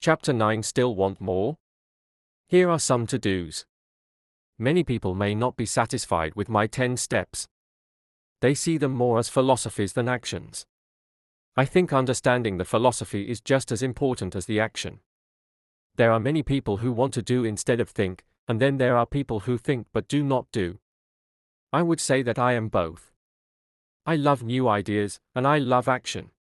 Chapter 9. Still want more? Here are some to-dos. Many people may not be satisfied with my 10 steps. They see them more as philosophies than actions. I think understanding the philosophy is just as important as the action. There are many people who want to do instead of think, and then there are people who think but do not do. I would say that I am both. I love new ideas, and I love action.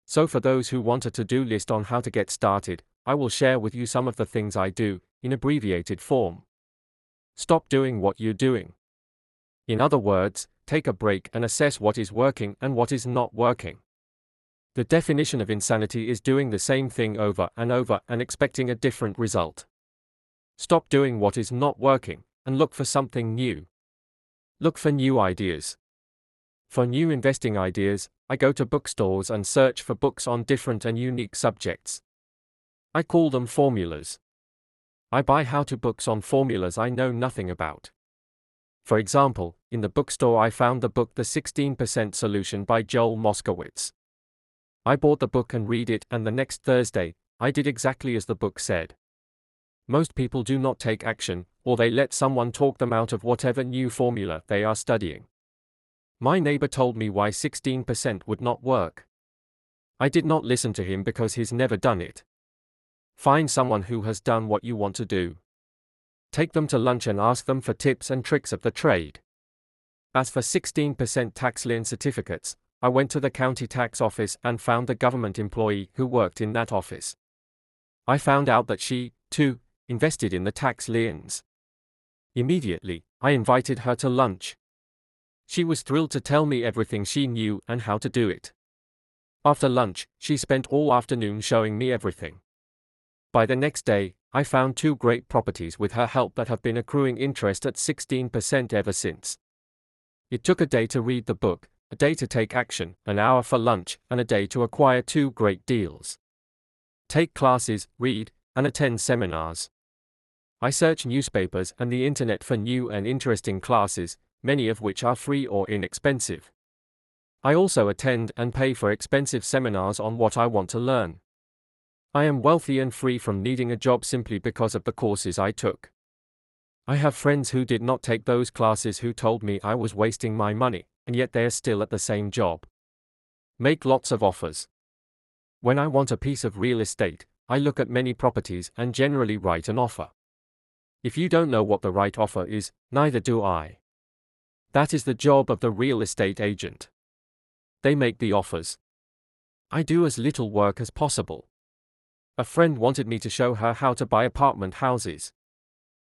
So for those who want a to-do list on how to get started, I will share with you some of the things I do, in abbreviated form. Stop doing what you're doing. In other words, take a break and assess what is working and what is not working. The definition of insanity is doing the same thing over and expecting a different result. Stop doing what is not working, and look for something new. Look for new ideas. For new investing ideas, I go to bookstores and search for books on different and unique subjects. I call them formulas. I buy how-to books on formulas I know nothing about. For example, in the bookstore I found the book The 16% Solution by Joel Moskowitz. I bought the book and read it, and the next Thursday, I did exactly as the book said. Most people do not take action, or they let someone talk them out of whatever new formula they are studying. My neighbor told me why 16% would not work. I did not listen to him because he's never done it. Find someone who has done what you want to do. Take them to lunch and ask them for tips and tricks of the trade. As for 16% tax lien certificates, I went to the county tax office and found the government employee who worked in that office. I found out that she, too, invested in the tax liens. Immediately, I invited her to lunch. She was thrilled to tell me everything she knew and how to do it. After lunch, she spent all afternoon showing me everything. By the next day, I found 2 great properties with her help that have been accruing interest at 16% ever since. It took a day to read the book, a day to take action, an hour for lunch, and a day to acquire 2 great deals. Take classes, read, and attend seminars. I search newspapers and the internet for new and interesting classes, many of which are free or inexpensive. I also attend and pay for expensive seminars on what I want to learn. I am wealthy and free from needing a job simply because of the courses I took. I have friends who did not take those classes who told me I was wasting my money, and yet they are still at the same job. Make lots of offers. When I want a piece of real estate, I look at many properties and generally write an offer. If you don't know what the right offer is, neither do I. That is the job of the real estate agent. They make the offers. I do as little work as possible. A friend wanted me to show her how to buy apartment houses.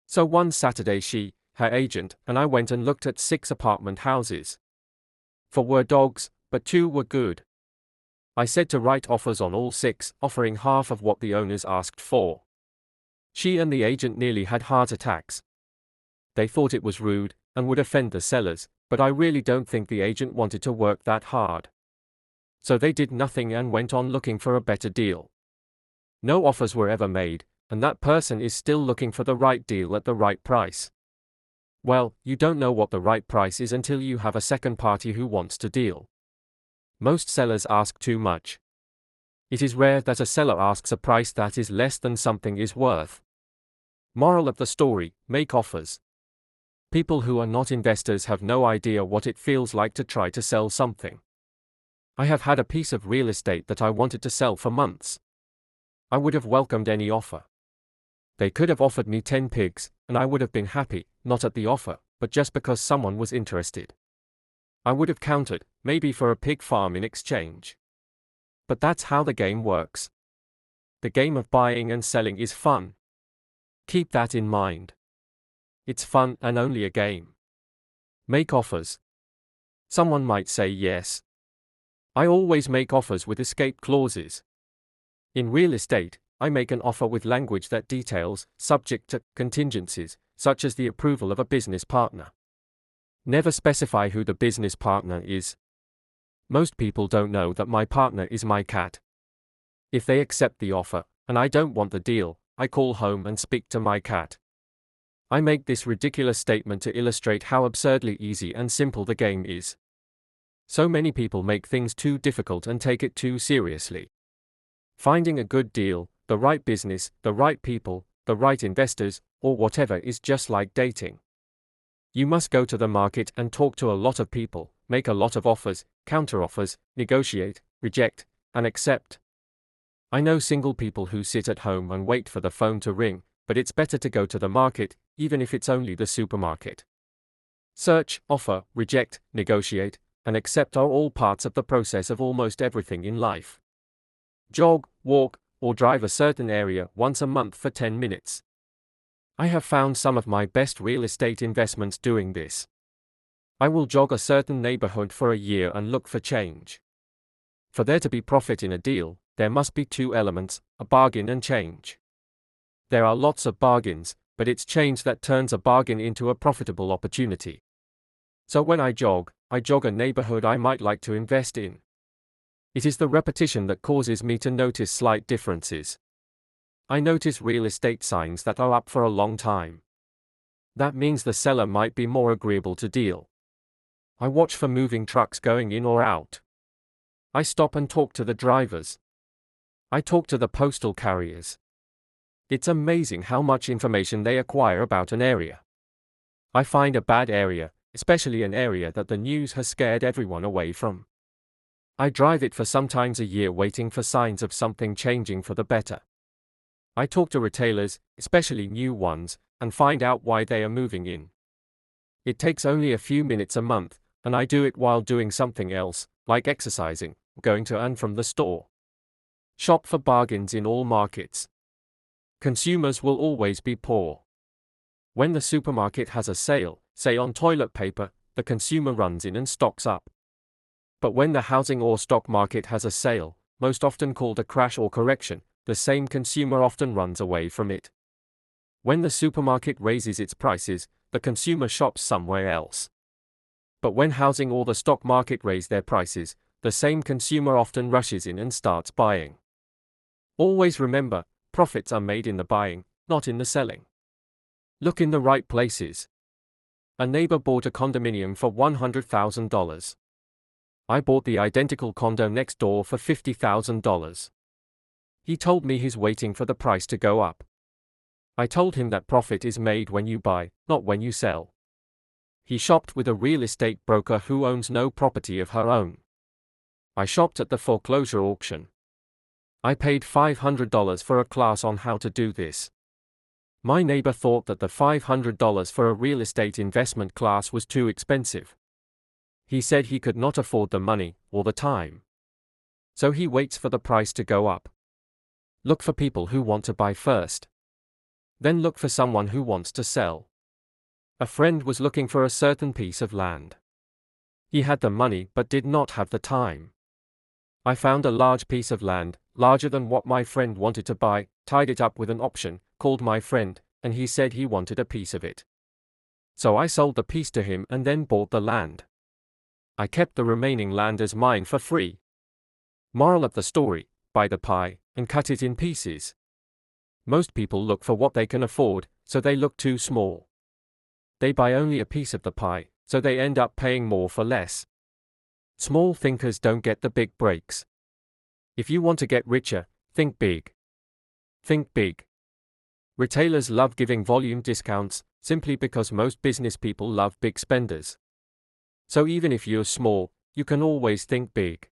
So one Saturday she, her agent, and I went and looked at 6 apartment houses. 4 were dogs, but 2 were good. I said to write offers on all 6, offering half of what the owners asked for. She and the agent nearly had heart attacks. They thought it was rude and would offend the sellers, but I really don't think the agent wanted to work that hard. So they did nothing and went on looking for a better deal. No offers were ever made, and that person is still looking for the right deal at the right price. Well, you don't know what the right price is until you have a second party who wants to deal. Most sellers ask too much. It is rare that a seller asks a price that is less than something is worth. Moral of the story: make offers. People who are not investors have no idea what it feels like to try to sell something. I have had a piece of real estate that I wanted to sell for months. I would have welcomed any offer. They could have offered me 10 pigs, and I would have been happy, not at the offer, but just because someone was interested. I would have countered, maybe for a pig farm in exchange. But that's how the game works. The game of buying and selling is fun. Keep that in mind. It's fun and only a game. Make offers. Someone might say yes. I always make offers with escape clauses. In real estate, I make an offer with language that details, subject to contingencies, such as the approval of a business partner. Never specify who the business partner is. Most people don't know that my partner is my cat. If they accept the offer, and I don't want the deal, I call home and speak to my cat. I make this ridiculous statement to illustrate how absurdly easy and simple the game is. So many people make things too difficult and take it too seriously. Finding a good deal, the right business, the right people, the right investors, or whatever is just like dating. You must go to the market and talk to a lot of people, make a lot of offers, counter-offers, negotiate, reject, and accept. I know single people who sit at home and wait for the phone to ring, but it's better to go to the market, even if it's only the supermarket. Search, offer, reject, negotiate, and accept are all parts of the process of almost everything in life. Jog, walk, or drive a certain area once a month for 10 minutes. I have found some of my best real estate investments doing this. I will jog a certain neighborhood for a year and look for change. For there to be profit in a deal, there must be two elements, a bargain and change. There are lots of bargains, but it's change that turns a bargain into a profitable opportunity. So when I jog a neighborhood I might like to invest in. It is the repetition that causes me to notice slight differences. I notice real estate signs that are up for a long time. That means the seller might be more agreeable to deal. I watch for moving trucks going in or out. I stop and talk to the drivers. I talk to the postal carriers. It's amazing how much information they acquire about an area. I find a bad area, especially an area that the news has scared everyone away from. I drive it for sometimes a year waiting for signs of something changing for the better. I talk to retailers, especially new ones, and find out why they are moving in. It takes only a few minutes a month, and I do it while doing something else, like exercising, going to and from the store. Shop for bargains in all markets. Consumers will always be poor. When the supermarket has a sale, say on toilet paper, the consumer runs in and stocks up. But when the housing or stock market has a sale, most often called a crash or correction, the same consumer often runs away from it. When the supermarket raises its prices, the consumer shops somewhere else. But when housing or the stock market raise their prices, the same consumer often rushes in and starts buying. Always remember, profits are made in the buying, not in the selling. Look in the right places. A neighbor bought a condominium for $100,000. I bought the identical condo next door for $50,000. He told me he's waiting for the price to go up. I told him that profit is made when you buy, not when you sell. He shopped with a real estate broker who owns no property of her own. I shopped at the foreclosure auction. I paid $500 for a class on how to do this. My neighbor thought that the $500 for a real estate investment class was too expensive. He said he could not afford the money, or the time. So he waits for the price to go up. Look for people who want to buy first. Then look for someone who wants to sell. A friend was looking for a certain piece of land. He had the money but did not have the time. I found a large piece of land, larger than what my friend wanted to buy, tied it up with an option, called my friend, and he said he wanted a piece of it. So I sold the piece to him and then bought the land. I kept the remaining land as mine for free. Moral of the story: buy the pie, and cut it in pieces. Most people look for what they can afford, so they look too small. They buy only a piece of the pie, so they end up paying more for less. Small thinkers don't get the big breaks. If you want to get richer, think big. Think big. Retailers love giving volume discounts, simply because most business people love big spenders. So even if you're small, you can always think big.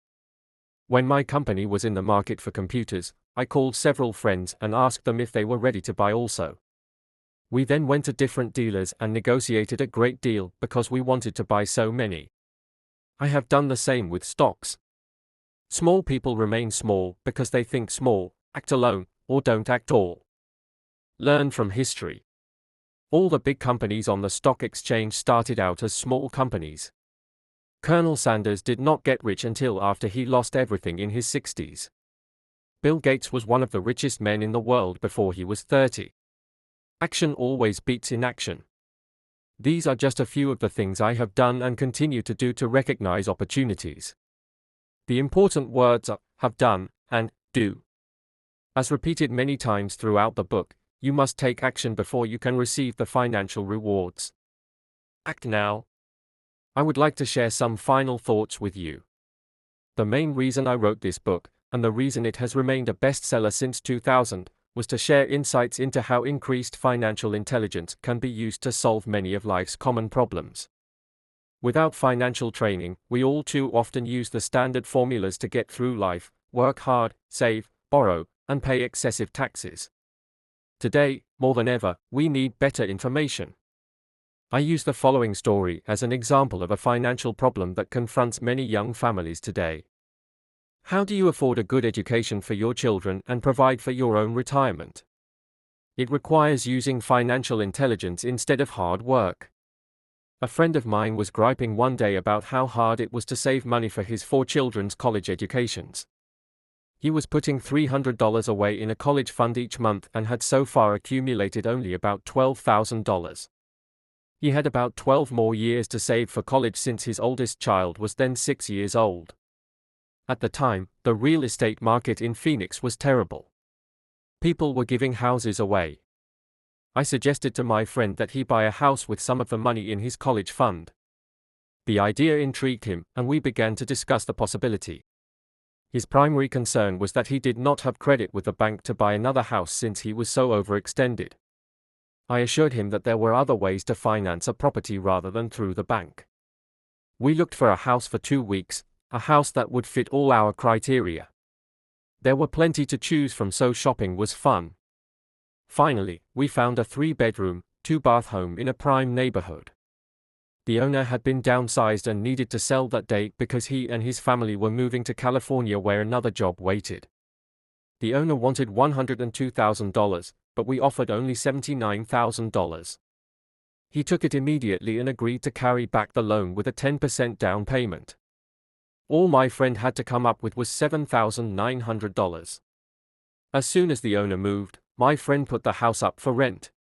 When my company was in the market for computers, I called several friends and asked them if they were ready to buy also. We then went to different dealers and negotiated a great deal because we wanted to buy so many. I have done the same with stocks. Small people remain small because they think small, act alone, or don't act all. Learn from history. All the big companies on the stock exchange started out as small companies. Colonel Sanders did not get rich until after he lost everything in his 60s. Bill Gates was one of the richest men in the world before he was 30. Action always beats inaction. These are just a few of the things I have done and continue to do to recognize opportunities. The important words are have done and do. As repeated many times throughout the book, you must take action before you can receive the financial rewards. Act now. I would like to share some final thoughts with you. The main reason I wrote this book and the reason it has remained a bestseller since 2000, was to share insights into how increased financial intelligence can be used to solve many of life's common problems. Without financial training, we all too often use the standard formulas to get through life: work hard, save, borrow, and pay excessive taxes. Today, more than ever, we need better information. I use the following story as an example of a financial problem that confronts many young families today. How do you afford a good education for your children and provide for your own retirement? It requires using financial intelligence instead of hard work. A friend of mine was griping one day about how hard it was to save money for his 4 children's college educations. He was putting $300 away in a college fund each month and had so far accumulated only about $12,000. He had about 12 more years to save for college since his oldest child was then 6 years old. At the time, the real estate market in Phoenix was terrible. People were giving houses away. I suggested to my friend that he buy a house with some of the money in his college fund. The idea intrigued him, and we began to discuss the possibility. His primary concern was that he did not have credit with the bank to buy another house since he was so overextended. I assured him that there were other ways to finance a property rather than through the bank. We looked for a house for 2 weeks, a house that would fit all our criteria. There were plenty to choose from, so shopping was fun. Finally, we found a 3-bedroom, 2-bath home in a prime neighborhood. The owner had been downsized and needed to sell that day because he and his family were moving to California where another job waited. The owner wanted $102,000, but we offered only $79,000. He took it immediately and agreed to carry back the loan with a 10% down payment. All my friend had to come up with was $7,900. As soon as the owner moved, my friend put the house up for rent.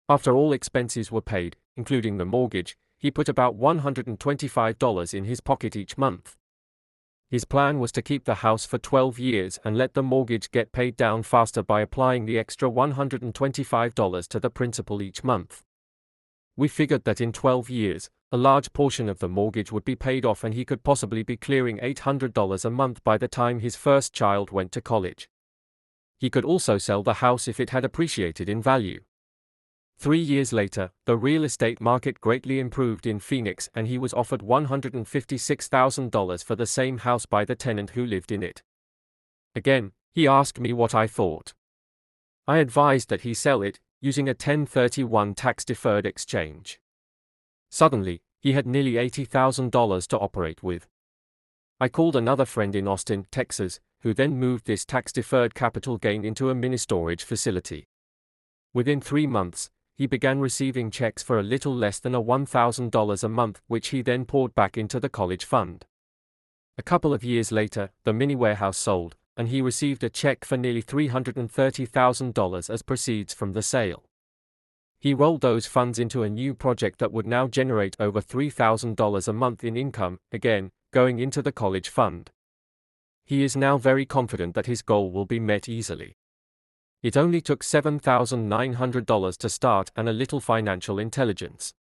After all expenses were paid, including the mortgage, he put about $125 in his pocket each month. His plan was to keep the house for 12 years and let the mortgage get paid down faster by applying the extra $125 to the principal each month. We figured that in 12 years, a large portion of the mortgage would be paid off and he could possibly be clearing $800 a month by the time his first child went to college. He could also sell the house if it had appreciated in value. 3 years later, the real estate market greatly improved in Phoenix and he was offered $156,000 for the same house by the tenant who lived in it. Again, he asked me what I thought. I advised that he sell it, using a 1031 tax-deferred exchange. Suddenly, he had nearly $80,000 to operate with. I called another friend in Austin, Texas, who then moved this tax-deferred capital gain into a mini-storage facility. Within 3 months, he began receiving checks for a little less than $1,000 a month, which he then poured back into the college fund. A couple of years later, the mini warehouse sold, and he received a check for nearly $330,000 as proceeds from the sale. He rolled those funds into a new project that would now generate over $3,000 a month in income, again, going into the college fund. He is now very confident that his goal will be met easily. It only took $7,900 to start and a little financial intelligence.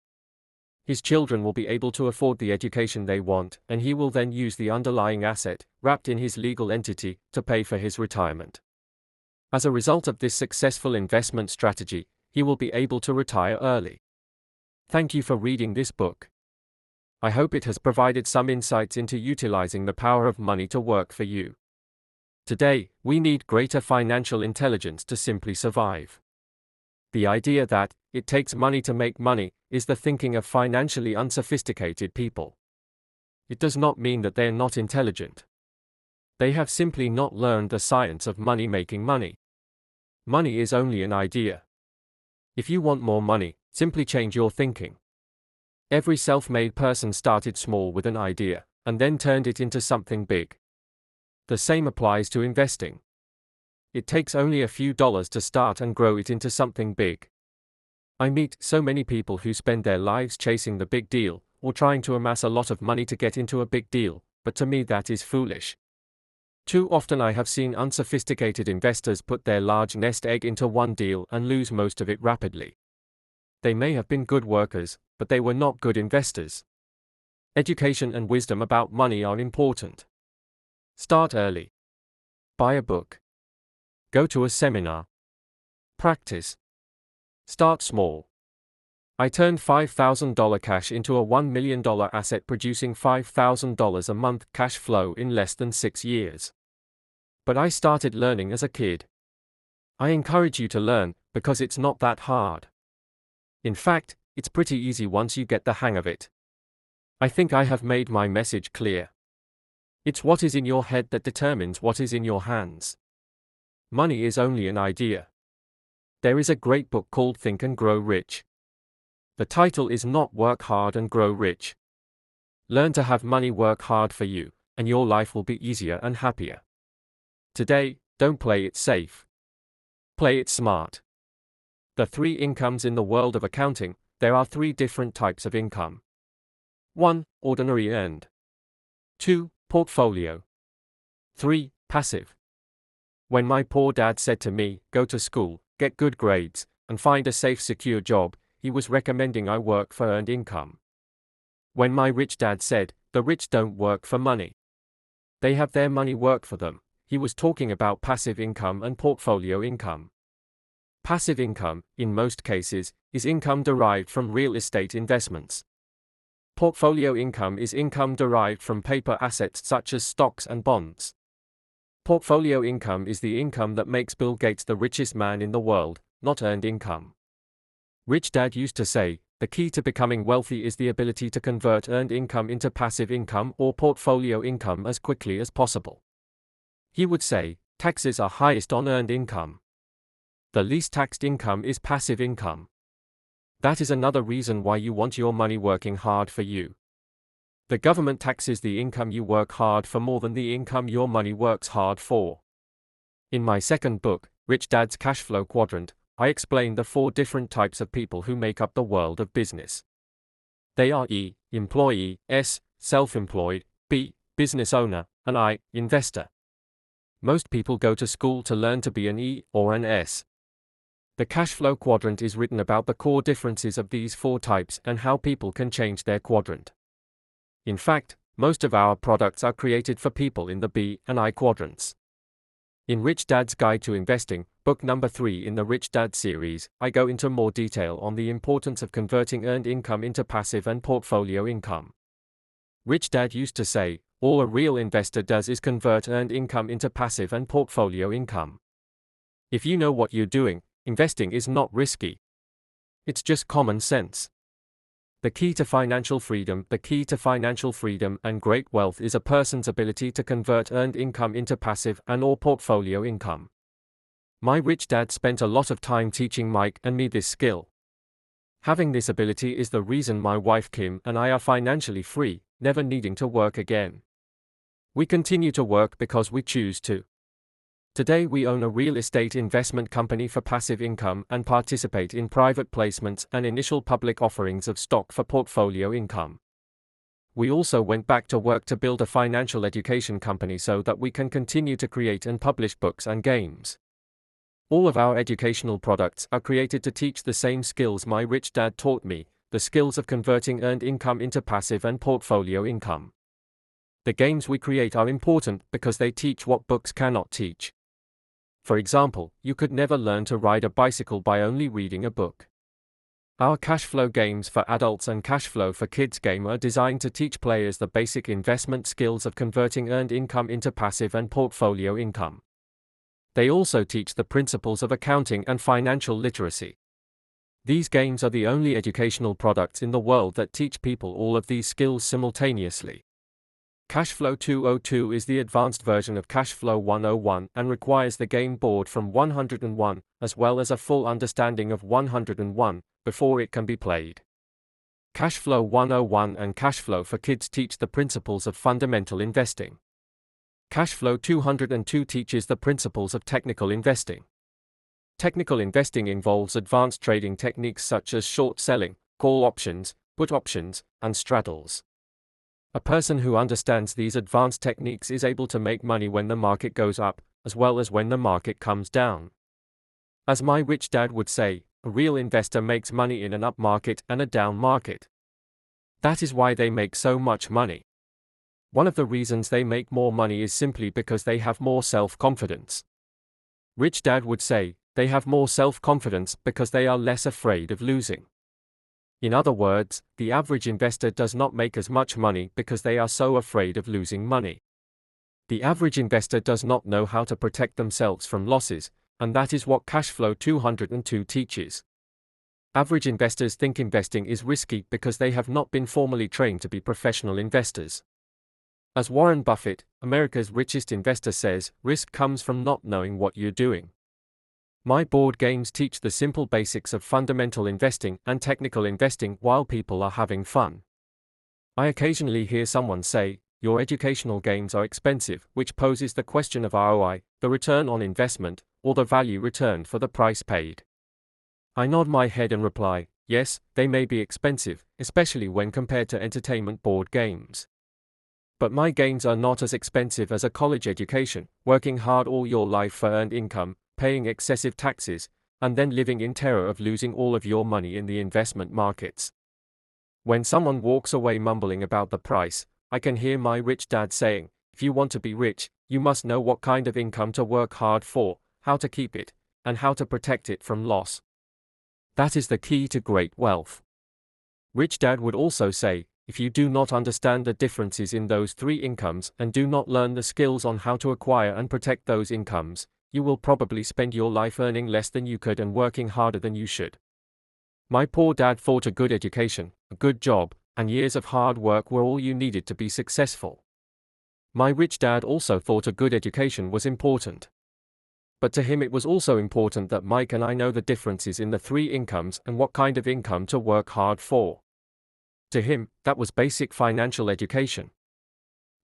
His children will be able to afford the education they want, and he will then use the underlying asset, wrapped in his legal entity, to pay for his retirement. As a result of this successful investment strategy, he will be able to retire early. Thank you for reading this book. I hope it has provided some insights into utilizing the power of money to work for you. Today, we need greater financial intelligence to simply survive. The idea that it takes money to make money is the thinking of financially unsophisticated people. It does not mean that they are not intelligent. They have simply not learned the science of money making money. Money is only an idea. If you want more money, simply change your thinking. Every self-made person started small with an idea, and then turned it into something big. The same applies to investing. It takes only a few dollars to start and grow it into something big. I meet so many people who spend their lives chasing the big deal, or trying to amass a lot of money to get into a big deal, but to me that is foolish. Too often I have seen unsophisticated investors put their large nest egg into one deal and lose most of it rapidly. They may have been good workers, but they were not good investors. Education and wisdom about money are important. Start early. Buy a book. Go to a seminar. Practice. Start small. I turned $5,000 cash into a $1 million asset, producing $5,000 a month cash flow in less than 6 years. But I started learning as a kid. I encourage you to learn, because it's not that hard. In fact, it's pretty easy once you get the hang of it. I think I have made my message clear. It's what is in your head that determines what is in your hands. Money is only an idea. There is a great book called Think and Grow Rich. The title is not Work Hard and Grow Rich. Learn to have money work hard for you, and your life will be easier and happier. Today, don't play it safe. Play it smart. The 3 incomes in the world of accounting. There are 3 different types of income. 1. Ordinary earned. 2. Portfolio. 3. Passive. When my poor dad said to me, go to school, get good grades, and find a safe, secure job, he was recommending I work for earned income. When my rich dad said, the rich don't work for money. They have their money work for them, he was talking about passive income and portfolio income. Passive income, in most cases, is income derived from real estate investments. Portfolio income is income derived from paper assets such as stocks and bonds. Portfolio income is the income that makes Bill Gates the richest man in the world, not earned income. Rich Dad used to say, the key to becoming wealthy is the ability to convert earned income into passive income or portfolio income as quickly as possible. He would say, taxes are highest on earned income. The least taxed income is passive income. That is another reason why you want your money working hard for you. The government taxes the income you work hard for more than the income your money works hard for. In my second book, Rich Dad's Cash Flow Quadrant, I explain the 4 different types of people who make up the world of business. They are E. Employee, S. Self-employed, B. Business owner, and I. Investor. Most people go to school to learn to be an E or an S. The cash flow quadrant is written about the core differences of these 4 types and how people can change their quadrant. In fact, most of our products are created for people in the B and I quadrants. In Rich Dad's Guide to Investing, book number 3 in the Rich Dad series, I go into more detail on the importance of converting earned income into passive and portfolio income. Rich Dad used to say, all a real investor does is convert earned income into passive and portfolio income. If you know what you're doing, investing is not risky. It's just common sense. The key to financial freedom and great wealth is a person's ability to convert earned income into passive and/or portfolio income. My rich dad spent a lot of time teaching Mike and me this skill. Having this ability is the reason my wife Kim and I are financially free, never needing to work again. We continue to work because we choose to. Today we own a real estate investment company for passive income and participate in private placements and initial public offerings of stock for portfolio income. We also went back to work to build a financial education company so that we can continue to create and publish books and games. All of our educational products are created to teach the same skills my rich dad taught me, the skills of converting earned income into passive and portfolio income. The games we create are important because they teach what books cannot teach. For example, you could never learn to ride a bicycle by only reading a book. Our cash flow games for adults and cash flow for kids game are designed to teach players the basic investment skills of converting earned income into passive and portfolio income. They also teach the principles of accounting and financial literacy. These games are the only educational products in the world that teach people all of these skills simultaneously. Cashflow 202 is the advanced version of Cashflow 101 and requires the game board from 101, as well as a full understanding of 101, before it can be played. Cashflow 101 and Cashflow for Kids teach the principles of fundamental investing. Cashflow 202 teaches the principles of technical investing. Technical investing involves advanced trading techniques such as short selling, call options, put options, and straddles. A person who understands these advanced techniques is able to make money when the market goes up, as well as when the market comes down. As my rich dad would say, a real investor makes money in an up market and a down market. That is why they make so much money. One of the reasons they make more money is simply because they have more self-confidence. Rich Dad would say, they have more self-confidence because they are less afraid of losing. In other words, the average investor does not make as much money because they are so afraid of losing money. The average investor does not know how to protect themselves from losses, and that is what Cashflow 202 teaches. Average investors think investing is risky because they have not been formally trained to be professional investors. As Warren Buffett, America's richest investor, says, risk comes from not knowing what you're doing. My board games teach the simple basics of fundamental investing and technical investing while people are having fun. I occasionally hear someone say, your educational games are expensive, which poses the question of ROI, the return on investment, or the value returned for the price paid. I nod my head and reply, yes, they may be expensive, especially when compared to entertainment board games. But my games are not as expensive as a college education, working hard all your life for earned income, paying excessive taxes, and then living in terror of losing all of your money in the investment markets. When someone walks away mumbling about the price, I can hear my rich dad saying, if you want to be rich, you must know what kind of income to work hard for, how to keep it, and how to protect it from loss. That is the key to great wealth. Rich Dad would also say, if you do not understand the differences in those three incomes and do not learn the skills on how to acquire and protect those incomes, you will probably spend your life earning less than you could and working harder than you should. My poor dad thought a good education, a good job, and years of hard work were all you needed to be successful. My rich dad also thought a good education was important. But to him it was also important that Mike and I know the differences in the three incomes and what kind of income to work hard for. To him, that was basic financial education.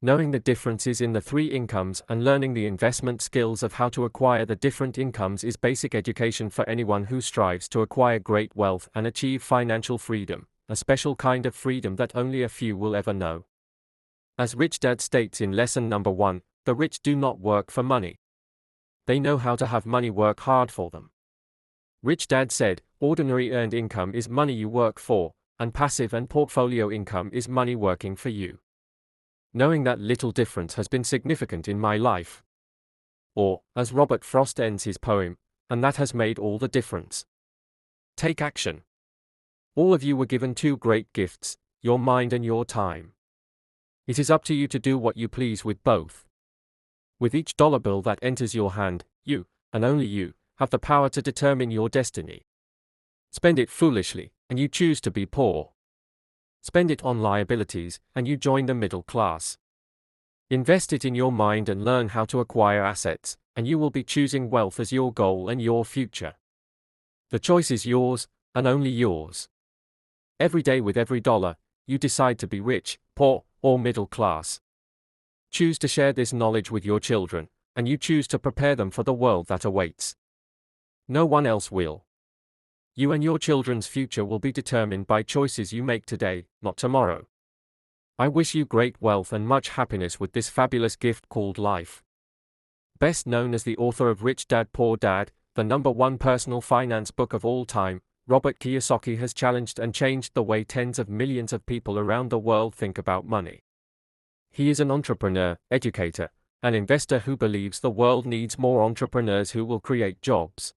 Knowing the differences in the three incomes and learning the investment skills of how to acquire the different incomes is basic education for anyone who strives to acquire great wealth and achieve financial freedom, a special kind of freedom that only a few will ever know. As Rich Dad states in lesson number 1, the rich do not work for money. They know how to have money work hard for them. Rich Dad said, ordinary earned income is money you work for, and passive and portfolio income is money working for you. Knowing that little difference has been significant in my life. Or, as Robert Frost ends his poem, and that has made all the difference. Take action. All of you were given two great gifts, your mind and your time. It is up to you to do what you please with both. With each dollar bill that enters your hand, you, and only you, have the power to determine your destiny. Spend it foolishly, and you choose to be poor. Spend it on liabilities, and you join the middle class. Invest it in your mind and learn how to acquire assets, and you will be choosing wealth as your goal and your future. The choice is yours, and only yours. Every day with every dollar, you decide to be rich, poor, or middle class. Choose to share this knowledge with your children, and you choose to prepare them for the world that awaits. No one else will. You and your children's future will be determined by choices you make today, not tomorrow. I wish you great wealth and much happiness with this fabulous gift called life. Best known as the author of Rich Dad Poor Dad, the #1 personal finance book of all time, Robert Kiyosaki has challenged and changed the way tens of millions of people around the world think about money. He is an entrepreneur, educator, and investor who believes the world needs more entrepreneurs who will create jobs.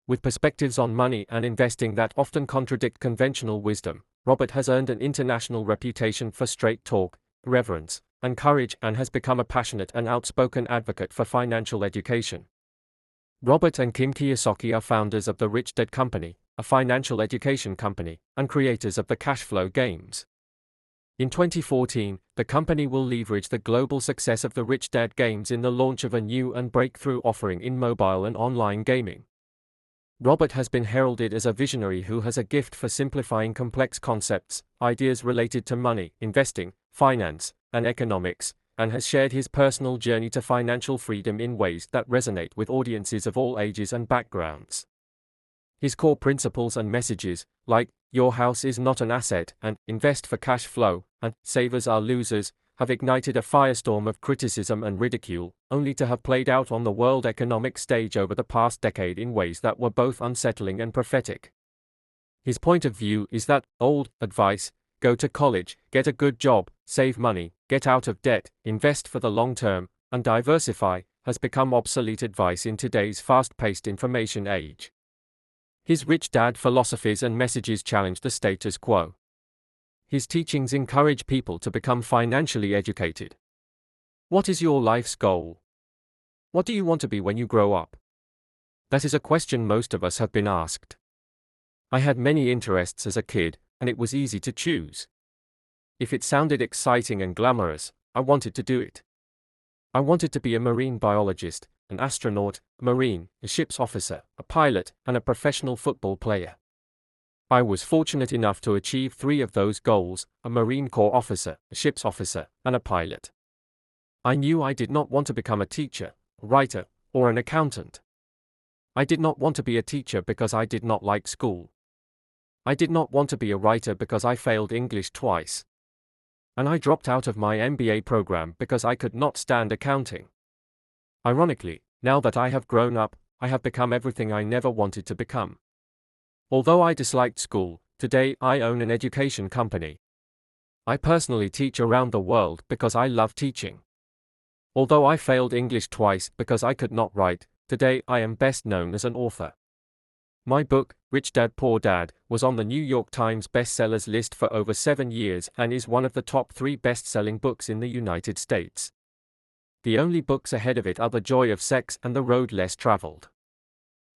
With perspectives on money and investing that often contradict conventional wisdom, Robert has earned an international reputation for straight talk, reverence, and courage and has become a passionate and outspoken advocate for financial education. Robert and Kim Kiyosaki are founders of the Rich Dad Company, a financial education company, and creators of the Cashflow games. In 2014, the company will leverage the global success of the Rich Dad games in the launch of a new and breakthrough offering in mobile and online gaming. Robert has been heralded as a visionary who has a gift for simplifying complex concepts, ideas related to money, investing, finance, and economics, and has shared his personal journey to financial freedom in ways that resonate with audiences of all ages and backgrounds. His core principles and messages, like, your house is not an asset, and invest for cash flow, and savers are losers, have ignited a firestorm of criticism and ridicule, only to have played out on the world economic stage over the past decade in ways that were both unsettling and prophetic. His point of view is that old advice go to college, get a good job, save money, get out of debt, invest for the long term, and diversify, has become obsolete advice in today's fast-paced information age. His rich dad philosophies and messages challenge the status quo. His teachings encourage people to become financially educated. What is your life's goal? What do you want to be when you grow up? That is a question most of us have been asked. I had many interests as a kid, and it was easy to choose. If it sounded exciting and glamorous, I wanted to do it. I wanted to be a marine biologist, an astronaut, a marine, a ship's officer, a pilot, and a professional football player. I was fortunate enough to achieve 3 of those goals: a Marine Corps officer, a ship's officer, and a pilot. I knew I did not want to become a teacher, a writer, or an accountant. I did not want to be a teacher because I did not like school. I did not want to be a writer because I failed English twice. And I dropped out of my MBA program because I could not stand accounting. Ironically, now that I have grown up, I have become everything I never wanted to become. Although I disliked school, today I own an education company. I personally teach around the world because I love teaching. Although I failed English twice because I could not write, today I am best known as an author. My book, Rich Dad Poor Dad, was on the New York Times bestsellers list for over 7 years and is one of the top 3 best-selling books in the United States. The only books ahead of it are The Joy of Sex and The Road Less Traveled.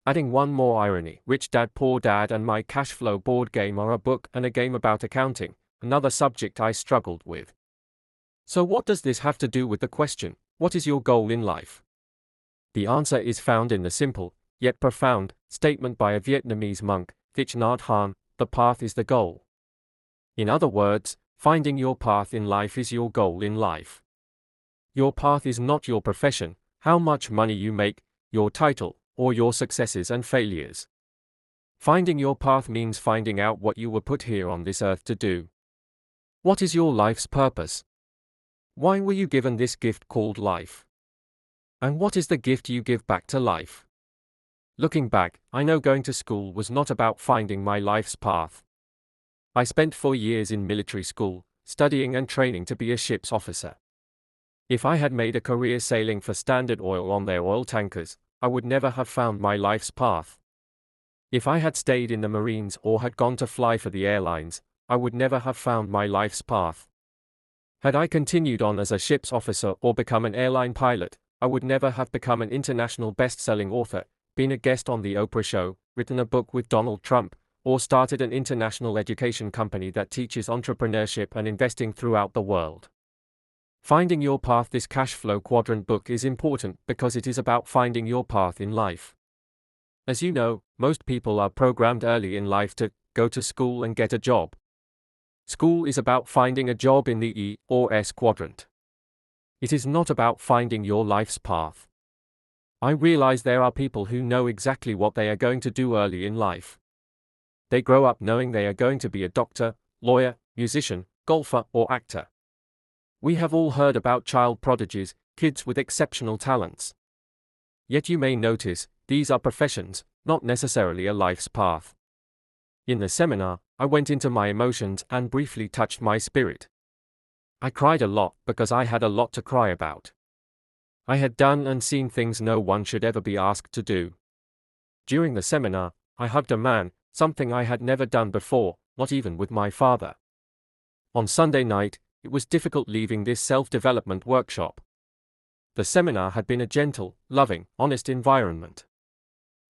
Adding one more irony, Rich Dad Poor Dad and My Cash Flow board game are a book and a game about accounting, another subject I struggled with. So what does this have to do with the question, what is your goal in life? The answer is found in the simple, yet profound, statement by a Vietnamese monk, Thich Nhat Hanh: the path is the goal. In other words, finding your path in life is your goal in life. Your path is not your profession, how much money you make, your title, or your successes and failures. Finding your path means finding out what you were put here on this earth to do. What is your life's purpose? Why were you given this gift called life? And what is the gift you give back to life? Looking back, I know going to school was not about finding my life's path. I spent 4 years in military school, studying and training to be a ship's officer. If I had made a career sailing for Standard Oil on their oil tankers, I would never have found my life's path. If I had stayed in the Marines or had gone to fly for the airlines, I would never have found my life's path. Had I continued on as a ship's officer or become an airline pilot, I would never have become an international best-selling author, been a guest on the Oprah Show, written a book with Donald Trump, or started an international education company that teaches entrepreneurship and investing throughout the world. Finding Your Path. This cash flow quadrant book is important because it is about finding your path in life. As you know, most people are programmed early in life to go to school and get a job. School is about finding a job in the E or S quadrant. It is not about finding your life's path. I realize there are people who know exactly what they are going to do early in life. They grow up knowing they are going to be a doctor, lawyer, musician, golfer, or actor. We have all heard about child prodigies, kids with exceptional talents. Yet you may notice, these are professions, not necessarily a life's path. In the seminar, I went into my emotions and briefly touched my spirit. I cried a lot because I had a lot to cry about. I had done and seen things no one should ever be asked to do. During the seminar, I hugged a man, something I had never done before, not even with my father. On Sunday night, it was difficult leaving this self-development workshop. The seminar had been a gentle, loving, honest environment.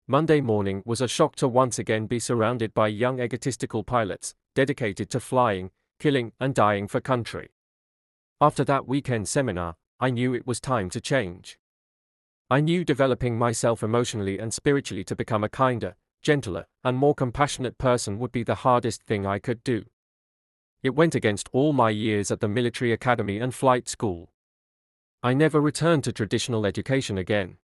Monday morning was a shock to once again be surrounded by young egotistical pilots, dedicated to flying, killing, and dying for country. After that weekend seminar, I knew it was time to change. I knew developing myself emotionally and spiritually to become a kinder, gentler, and more compassionate person would be the hardest thing I could do. It went against all my years at the military academy and flight school. I never returned to traditional education again.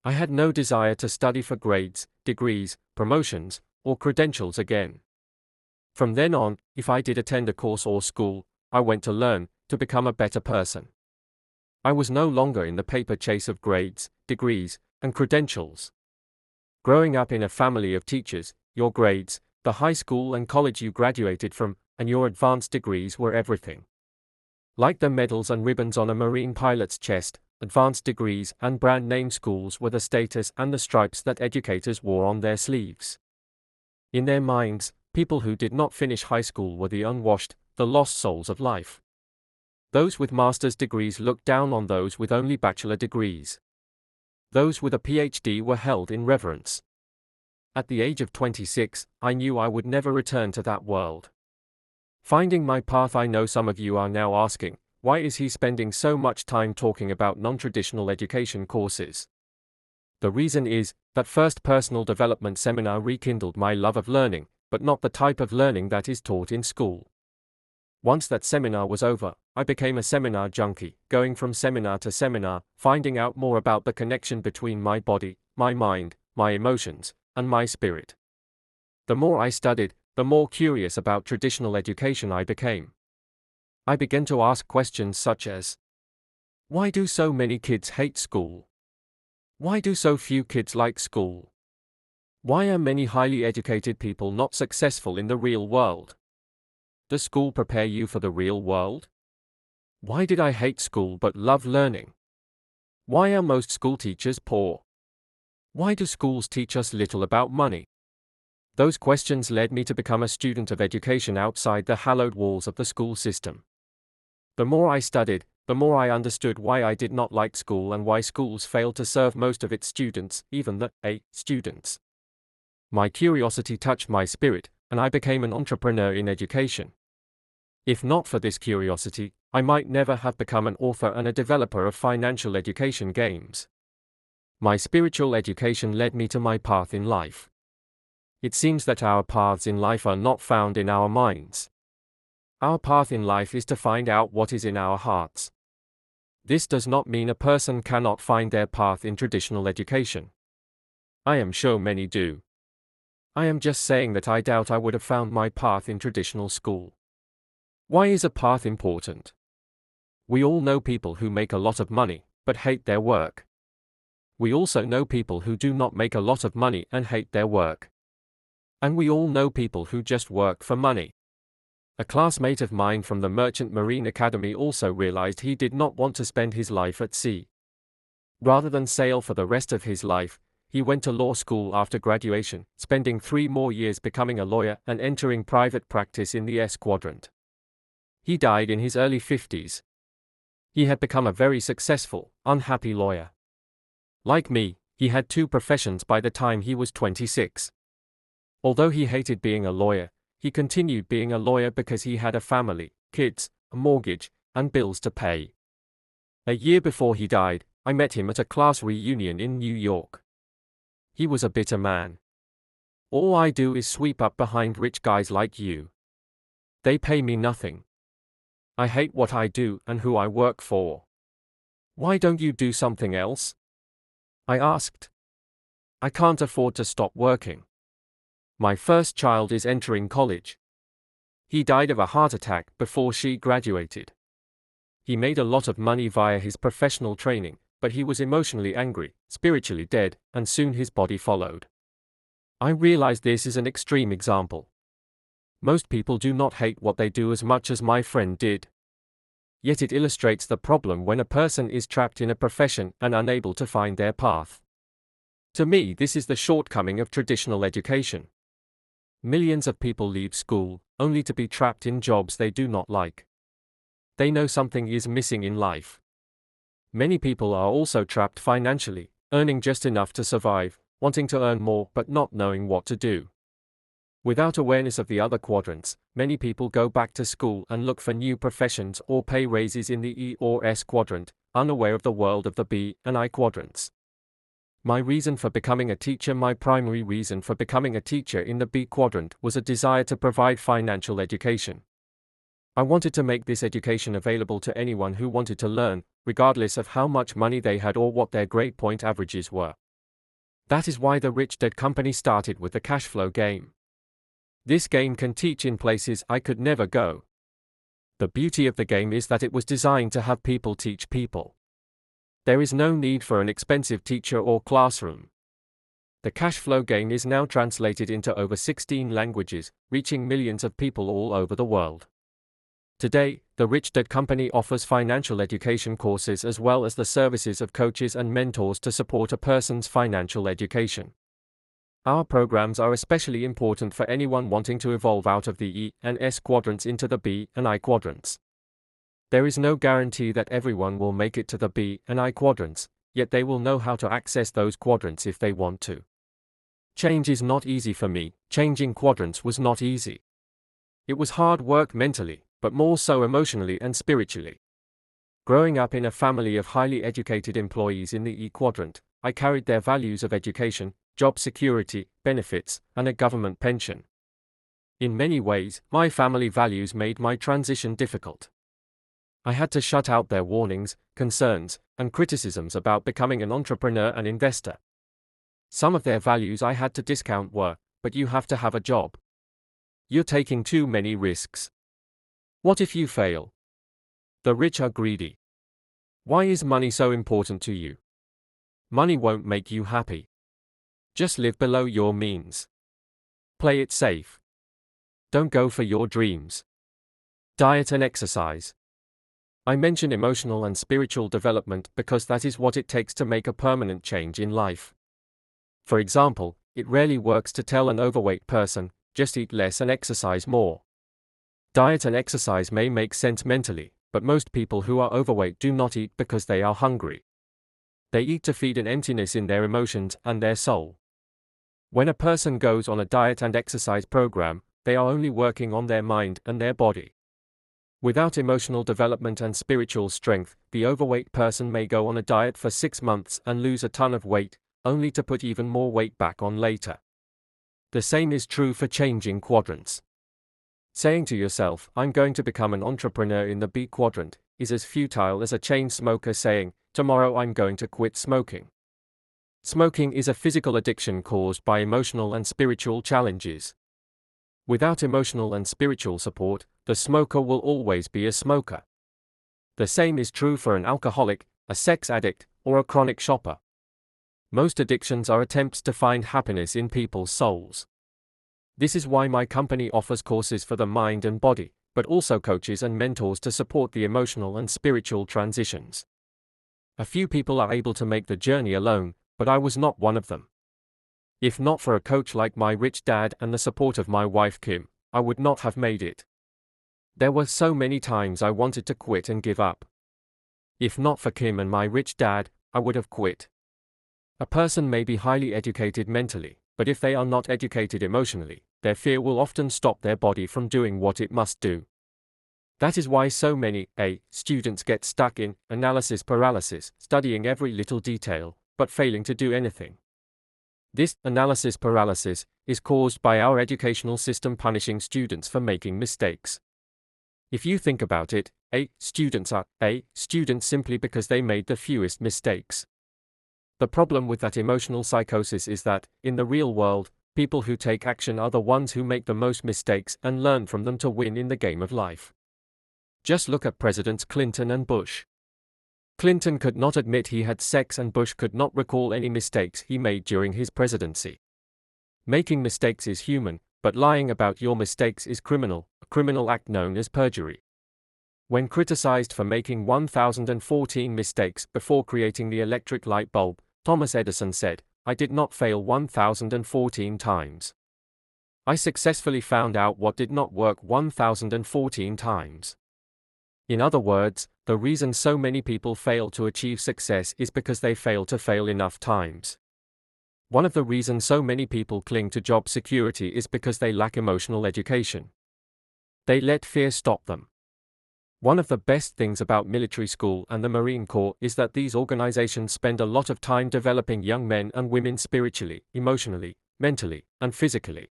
I had no desire to study for grades, degrees, promotions, or credentials again. From then on, if I did attend a course or school, I went to learn, to become a better person. I was no longer in the paper chase of grades, degrees, and credentials. Growing up in a family of teachers, your grades, the high school and college you graduated from, and your advanced degrees were everything. Like the medals and ribbons on a marine pilot's chest, advanced degrees and brand name schools were the status and the stripes that educators wore on their sleeves. In their minds, people who did not finish high school were the unwashed, the lost souls of life. Those with master's degrees looked down on those with only bachelor degrees. Those with a PhD were held in reverence. At the age of 26, I knew I would never return to that world. Finding my path. I know some of you are now asking, why is he spending so much time talking about non-traditional education courses? The reason is that first personal development seminar rekindled my love of learning, but not the type of learning that is taught in school. Once that seminar was over, I became a seminar junkie, going from seminar to seminar, finding out more about the connection between my body, my mind, my emotions, and my spirit. The more I studied, the more curious about traditional education I became. I began to ask questions such as, why do so many kids hate school? Why do so few kids like school? Why are many highly educated people not successful in the real world? Does school prepare you for the real world? Why did I hate school but love learning? Why are most school teachers poor? Why do schools teach us little about money? Those questions led me to become a student of education outside the hallowed walls of the school system. The more I studied, the more I understood why I did not like school and why schools failed to serve most of its students, even the A students. My curiosity touched my spirit, and I became an entrepreneur in education. If not for this curiosity, I might never have become an author and a developer of financial education games. My spiritual education led me to my path in life. It seems that our paths in life are not found in our minds. Our path in life is to find out what is in our hearts. This does not mean a person cannot find their path in traditional education. I am sure many do. I am just saying that I doubt I would have found my path in traditional school. Why is a path important? We all know people who make a lot of money, but hate their work. We also know people who do not make a lot of money and hate their work. And we all know people who just work for money. A classmate of mine from the Merchant Marine Academy also realized he did not want to spend his life at sea. Rather than sail for the rest of his life, he went to law school after graduation, spending 3 more years becoming a lawyer and entering private practice in the S quadrant. He died in his early 50s. He had become a very successful, unhappy lawyer. Like me, he had 2 professions by the time he was 26. Although he hated being a lawyer, he continued being a lawyer because he had a family, kids, a mortgage, and bills to pay. A year before he died, I met him at a class reunion in New York. He was a bitter man. All I do is sweep up behind rich guys like you. They pay me nothing. I hate what I do and who I work for. Why don't you do something else? I asked. I can't afford to stop working. My first child is entering college. He died of a heart attack before she graduated. He made a lot of money via his professional training, but he was emotionally angry, spiritually dead, and soon his body followed. I realize this is an extreme example. Most people do not hate what they do as much as my friend did. Yet it illustrates the problem when a person is trapped in a profession and unable to find their path. To me, this is the shortcoming of traditional education. Millions of people leave school, only to be trapped in jobs they do not like. They know something is missing in life. Many people are also trapped financially, earning just enough to survive, wanting to earn more but not knowing what to do. Without awareness of the other quadrants, many people go back to school and look for new professions or pay raises in the E or S quadrant, unaware of the world of the B and I quadrants. My reason for becoming a teacher My primary reason for becoming a teacher in the B quadrant was a desire to provide financial education. I wanted to make this education available to anyone who wanted to learn, regardless of how much money they had or what their grade point averages were. That is why the Rich Dad Company started with the cash flow game. This game can teach in places I could never go. The beauty of the game is that it was designed to have people teach people. There is no need for an expensive teacher or classroom. The cash flow game is now translated into over 16 languages, reaching millions of people all over the world. Today, the Rich Dad Company offers financial education courses as well as the services of coaches and mentors to support a person's financial education. Our programs are especially important for anyone wanting to evolve out of the E and S quadrants into the B and I quadrants. There is no guarantee that everyone will make it to the B and I quadrants, yet they will know how to access those quadrants if they want to. Change is not easy for me. Changing quadrants was not easy. It was hard work mentally, but more so emotionally and spiritually. Growing up in a family of highly educated employees in the E quadrant, I carried their values of education, job security, benefits, and a government pension. In many ways, my family values made my transition difficult. I had to shut out their warnings, concerns, and criticisms about becoming an entrepreneur and investor. Some of their values I had to discount were, but you have to have a job. You're taking too many risks. What if you fail? The rich are greedy. Why is money so important to you? Money won't make you happy. Just live below your means. Play it safe. Don't go for your dreams. Diet and exercise. I mention emotional and spiritual development because that is what it takes to make a permanent change in life. For example, it rarely works to tell an overweight person, just eat less and exercise more. Diet and exercise may make sense mentally, but most people who are overweight do not eat because they are hungry. They eat to feed an emptiness in their emotions and their soul. When a person goes on a diet and exercise program, they are only working on their mind and their body. Without emotional development and spiritual strength, the overweight person may go on a diet for 6 months and lose a ton of weight, only to put even more weight back on later. The same is true for changing quadrants. Saying to yourself, I'm going to become an entrepreneur in the B quadrant, is as futile as a chain smoker saying, tomorrow I'm going to quit smoking. Smoking is a physical addiction caused by emotional and spiritual challenges. Without emotional and spiritual support, the smoker will always be a smoker. The same is true for an alcoholic, a sex addict, or a chronic shopper. Most addictions are attempts to find happiness in people's souls. This is why my company offers courses for the mind and body, but also coaches and mentors to support the emotional and spiritual transitions. A few people are able to make the journey alone, but I was not one of them. If not for a coach like my rich dad and the support of my wife Kim, I would not have made it. There were so many times I wanted to quit and give up. If not for Kim and my rich dad, I would have quit. A person may be highly educated mentally, but if they are not educated emotionally, their fear will often stop their body from doing what it must do. That is why so many students get stuck in analysis paralysis, studying every little detail, but failing to do anything. This analysis paralysis is caused by our educational system punishing students for making mistakes. If you think about it, students are students simply because they made the fewest mistakes. The problem with that emotional psychosis is that, in the real world, people who take action are the ones who make the most mistakes and learn from them to win in the game of life. Just look at Presidents Clinton and Bush. Clinton could not admit he had sex and Bush could not recall any mistakes he made during his presidency. Making mistakes is human, but lying about your mistakes is criminal, a criminal act known as perjury. When criticized for making 1,014 mistakes before creating the electric light bulb, Thomas Edison said, I did not fail 1,014 times. I successfully found out what did not work 1,014 times. In other words, the reason so many people fail to achieve success is because they fail to fail enough times. One of the reasons so many people cling to job security is because they lack emotional education. They let fear stop them. One of the best things about military school and the Marine Corps is that these organizations spend a lot of time developing young men and women spiritually, emotionally, mentally, and physically.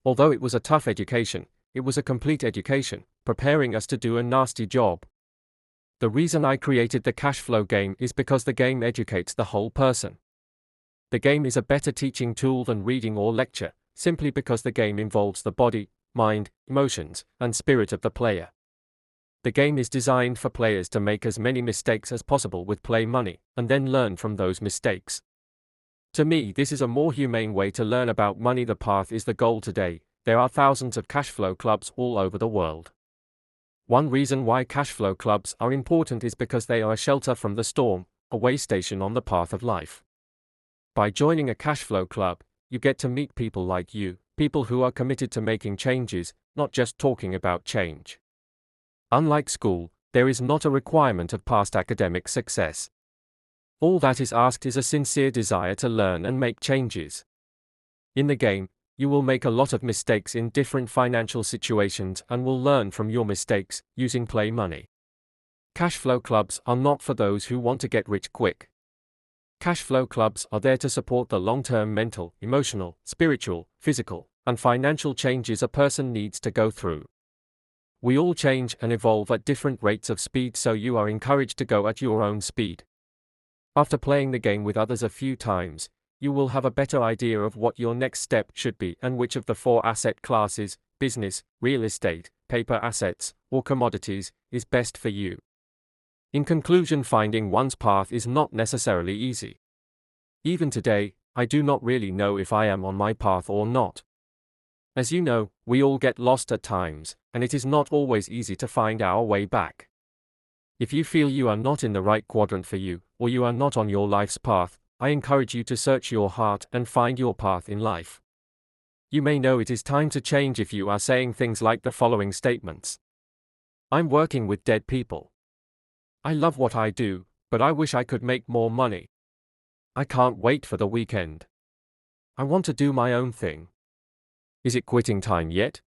Although it was a tough education, it was a complete education, preparing us to do a nasty job. The reason I created the cash flow game is because the game educates the whole person. The game is a better teaching tool than reading or lecture, simply because the game involves the body, mind, emotions, and spirit of the player. The game is designed for players to make as many mistakes as possible with play money, and then learn from those mistakes. To me, this is a more humane way to learn about money. The path is the goal today. There are thousands of cash flow clubs all over the world. One reason why cash flow clubs are important is because they are a shelter from the storm, a way station on the path of life. By joining a cash flow club, you get to meet people like you, people who are committed to making changes, not just talking about change. Unlike school, there is not a requirement of past academic success. All that is asked is a sincere desire to learn and make changes. In the game, you will make a lot of mistakes in different financial situations and will learn from your mistakes using play money. Cash flow clubs are not for those who want to get rich quick. Cash flow clubs are there to support the long-term mental, emotional, spiritual, physical, and financial changes a person needs to go through. We all change and evolve at different rates of speed, so you are encouraged to go at your own speed. After playing the game with others a few times, you will have a better idea of what your next step should be and which of the 4 asset classes, business, real estate, paper assets, or commodities, is best for you. In conclusion, finding one's path is not necessarily easy. Even today, I do not really know if I am on my path or not. As you know, we all get lost at times, and it is not always easy to find our way back. If you feel you are not in the right quadrant for you, or you are not on your life's path, I encourage you to search your heart and find your path in life. You may know it is time to change if you are saying things like the following statements. I'm working with dead people. I love what I do, but I wish I could make more money. I can't wait for the weekend. I want to do my own thing. Is it quitting time yet?